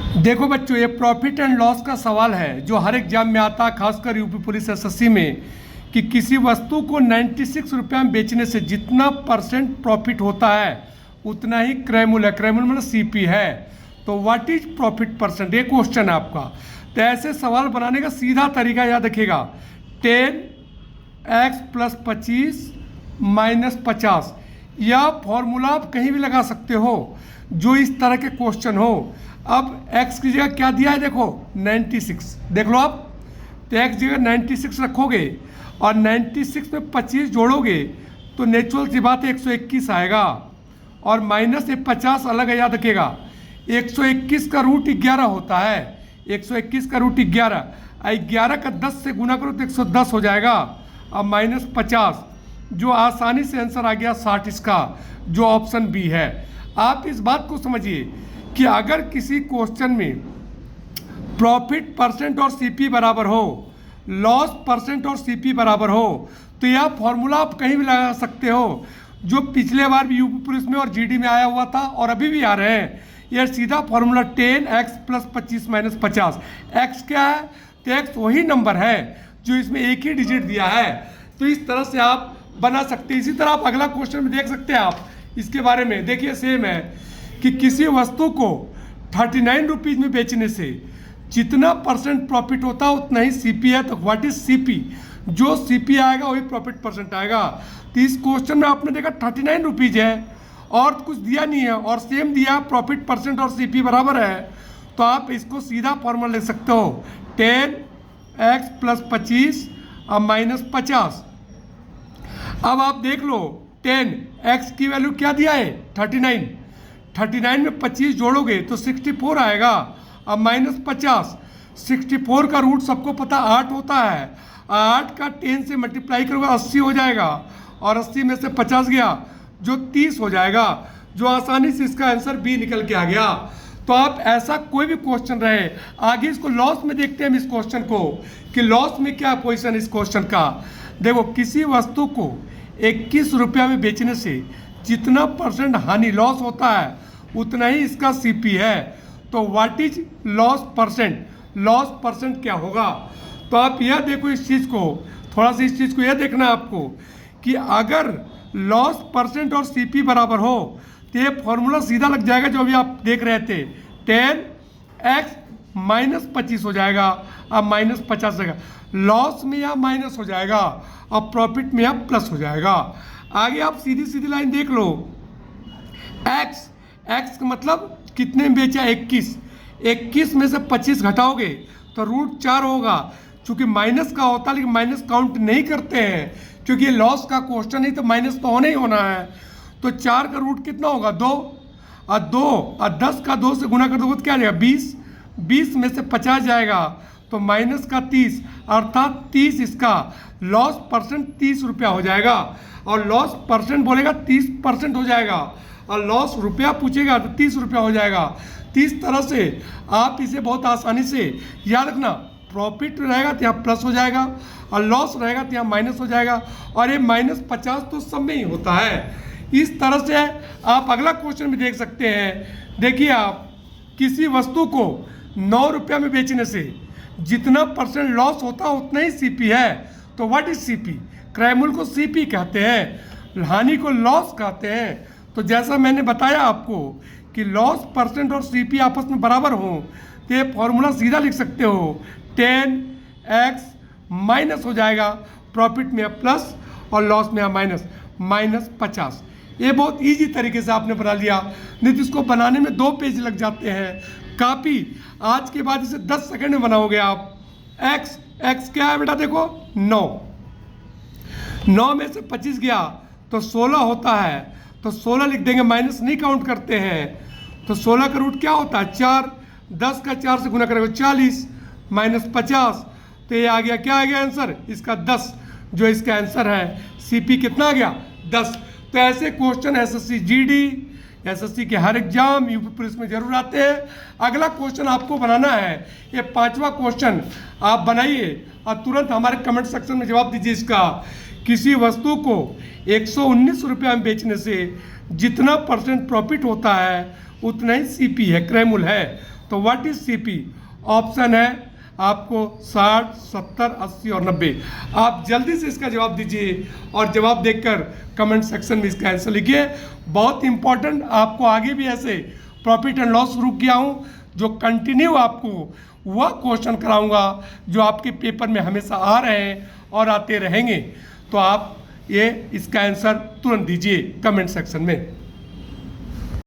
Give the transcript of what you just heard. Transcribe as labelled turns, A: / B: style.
A: देखो बच्चों, ये प्रॉफिट एंड लॉस का सवाल है जो हर एग्जाम में आता है, खासकर यूपी पुलिस एसएससी में, कि किसी वस्तु को 96 रुपये में बेचने से जितना परसेंट प्रॉफिट होता है उतना ही क्रय मूल्य है। क्रय मूल्य मतलब सीपी है। तो व्हाट इज प्रॉफिट परसेंट, ये क्वेश्चन है आपका। तो ऐसे सवाल बनाने का सीधा तरीका याद रखिएगा, 10x + 25 - 50। यह फॉर्मूला आप कहीं भी लगा सकते हो जो इस तरह के क्वेश्चन हो। अब x की जगह क्या दिया है, देखो 96, देख लो आप। तो x जगह 96 रखोगे और 96 में 25 जोड़ोगे तो नेचुरल सी बात है 121 आएगा। और माइनस 50 अलग है, याद रखिएगा। 121 का रूट 11 होता है। 121 का रूट 11, 11 का 10 से गुना करो तो 110 हो जाएगा। अब -50, जो आसानी से आंसर आ गया 60 इसका, जो ऑप्शन बी है। आप इस बात को समझिए कि अगर किसी क्वेश्चन में प्रॉफिट परसेंट और सीपी बराबर हो, लॉस परसेंट और सीपी बराबर हो, तो यह फॉर्मूला आप कहीं भी लगा सकते हो, जो पिछले बार भी यूपी पुलिस में और जीडी में आया हुआ था और अभी भी आ रहे हैं। यह सीधा फॉर्मूला 10x + 25 - 50। x क्या है, तो x वही नंबर है जो इसमें एक ही डिजिट दिया है। तो इस तरह से आप बना सकते हैं। इसी तरह आप अगला क्वेश्चन में देख सकते हैं। आप इसके बारे में देखिए, सेम है कि किसी वस्तु को 39 रुपीज़ में बेचने से जितना परसेंट प्रॉफिट होता है उतना ही सीपी है। तो व्हाट इज सीपी, जो सीपी आएगा वही प्रॉफिट परसेंट आएगा। तो इस क्वेश्चन में आपने देखा 39 रुपीज़ है और कुछ दिया नहीं है और सेम दिया, प्रॉफिट परसेंट और सीपी बराबर है। तो आप इसको सीधा फॉर्मूला ले सकते हो, 10x + 25 - 50। अब आप देख लो, 10x की वैल्यू क्या दिया है, 39 में 25 जोड़ोगे तो 64 आएगा। अब -50, 64 का रूट सबको पता 8 होता है। 8 का 10 से मल्टीप्लाई करोगे 80 हो जाएगा और 80 में से 50 गया जो 30 हो जाएगा, जो आसानी से इसका आंसर बी निकल के आ गया। तो आप ऐसा कोई भी क्वेश्चन रहे, आगे इसको लॉस में देखते हैं हम इस क्वेश्चन को, कि लॉस में क्या पोजीशन इस क्वेश्चन का। देखो, किसी वस्तु को 21 रुपया में बेचने से जितना परसेंट हानि लॉस होता है उतना ही इसका सीपी है। तो what is loss percent, loss percent क्या होगा। तो आप यह देखो, इस चीज़ को थोड़ा सा, इस चीज़ को यह देखना है आपको कि अगर लॉस परसेंट और सीपी बराबर हो तो ये फॉर्मूला सीधा लग जाएगा जो अभी आप देख रहे थे, 10x - 25 हो जाएगा। अब -50 जाएगा, लॉस में यह माइनस हो जाएगा और प्रॉफिट में यह प्लस हो जाएगा। आगे आप सीधी सीधी लाइन देख लो, x का मतलब कितने में बेचा, 21 में से 25 घटाओगे तो रूट 4 होगा। चूंकि माइनस का होता है लेकिन माइनस काउंट नहीं करते हैं, क्योंकि ये लॉस का क्वेश्चन है तो माइनस तो होना ही होना है। तो 4 का रूट कितना होगा, 2 और 10 का 2 से गुना कर दोगे तो क्या जाएगा, 20 में से 50 जाएगा तो माइनस का 30, अर्थात 30 इसका लॉस परसेंट 30 रुपया हो जाएगा। और लॉस परसेंट बोलेगा 30% हो जाएगा और लॉस रुपया पूछेगा तो 30 रुपया हो जाएगा। तो इस तरह से आप इसे बहुत आसानी से याद रखना, प्रॉफिट रहेगा तो यहाँ प्लस हो जाएगा और लॉस रहेगा तो यहाँ माइनस हो जाएगा। और ये -50 तो सब में ही होता है। इस तरह से आप अगला क्वेश्चन भी देख सकते हैं। देखिए, आप किसी वस्तु को 9 रुपया में बेचने से जितना परसेंट लॉस होता है उतना ही सीपी है। तो व्हाट इज सीपी, क्रय मूल्य को सीपी कहते हैं, हानि को लॉस कहते हैं। तो जैसा मैंने बताया आपको कि लॉस परसेंट और सीपी आपस में बराबर हो तो ये फॉर्मूला सीधा लिख सकते हो, 10x माइनस हो जाएगा, प्रॉफिट में प्लस और लॉस में माइनस, -50। ये बहुत इजी तरीके से आपने बना लिया, नहीं तो इसको बनाने में 2 पेज लग जाते हैं काफ़ी। आज के बाद इसे 10 सेकंड में बनाओगे आप। x क्या है बेटा, देखो 9 में से 25 गया तो 16 होता है, तो 16 लिख देंगे, माइनस नहीं काउंट करते हैं। तो 16 का रूट क्या होता है, 4, 10 का 4 से गुना करेंगे 40 -50। तो ये आ गया, क्या आ गया आंसर इसका, 10, जो इसका आंसर है। सीपी कितना आ गया, 10। तो ऐसे क्वेश्चन एसएससी जीडी, एसएससी के हर एग्जाम, यूपी पुलिस में जरूर आते हैं। अगला क्वेश्चन आपको बनाना है, ये 5वां क्वेश्चन आप बनाइए और तुरंत हमारे कमेंट सेक्शन में जवाब दीजिए इसका। किसी वस्तु को 119 रुपये में बेचने से जितना परसेंट प्रॉफिट होता है उतना ही सीपी है, क्रय मूल्य है। तो व्हाट इज सीपी? ऑप्शन है आपको 60, 70, 80 और 90। आप जल्दी से इसका जवाब दीजिए और जवाब देखकर कमेंट सेक्शन में इसका आंसर लिखिए। बहुत इंपॉर्टेंट, आपको आगे भी ऐसे प्रॉफिट एंड लॉस शुरू किया हूँ जो कंटिन्यू आपको वह क्वेश्चन कराऊंगा जो आपके पेपर में हमेशा आ रहे हैं और आते रहेंगे। तो आप ये इसका आंसर तुरंत दीजिए कमेंट सेक्शन में।